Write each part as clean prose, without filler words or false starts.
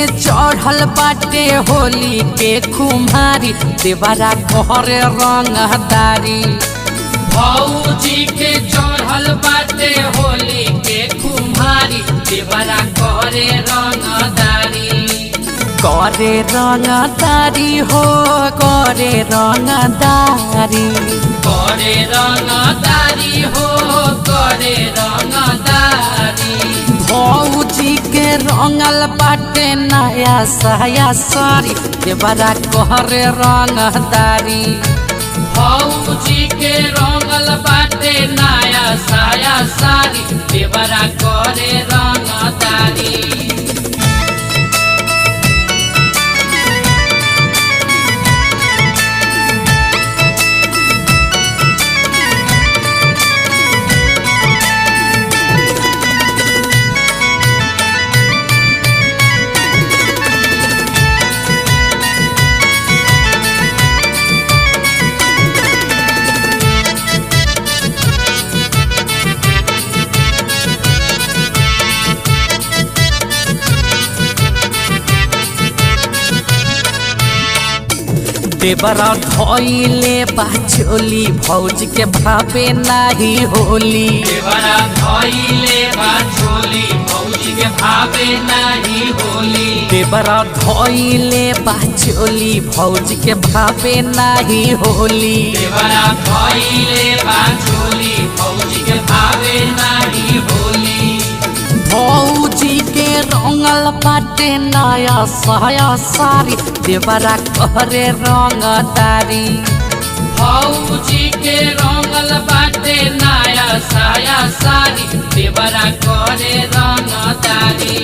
के चढ़ल बाटे होली के खुमारी देवरा कहरे रंगदारी। भौजी के चढ़ल बाटे होली के खुमारी देवरा कहरे रंगदारी। करे रंगदारी हो करे रंगदारी। करे रंगदारी हो करे रंगदारी। भौजी के रंगल बाटे नया साया सारी देवरा कहरे रंगदारी। भौजी के रंगल बाटे नया साया सारी देवरा करे रंगदारी। देवरा धइले बाचोली भौज के भावे नाही होली। देवरा धइले बाचोली भौजी के भावे नाही होली। देवरा धइले बाचोली भौज के भावे नाही होली। देवरा धइले बाचोली भौजी के भावे नाही होली। भौजी के रंगल बाटे नया साया सारी देवरा कहरे रंगदारी। भौजी के रंगल बाटे नया साया सारी देवरा करे रंगदारी।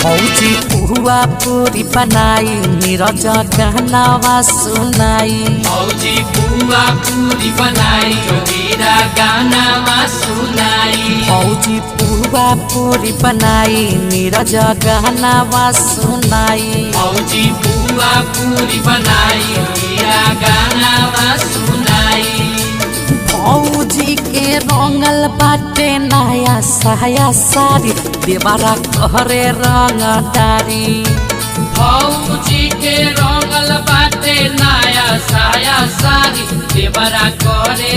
भौजी पुआ पूरी बनाई नीरज गानावा सुनाई। भौजी पुआ पूरी बनाई जोगीरा गानावा सुनाई। भौजी पुआ पूरी बनाई नीरज गानावा सुनाई। भौजी पुआ पूरी बनाई जोगीरा गानावा सुनाई। भौजी के रंगल बाटे नया साया सारी देवरा कहरे रंगदारी। भौजी के रंगल बाटे नया साया सारी देवरा करे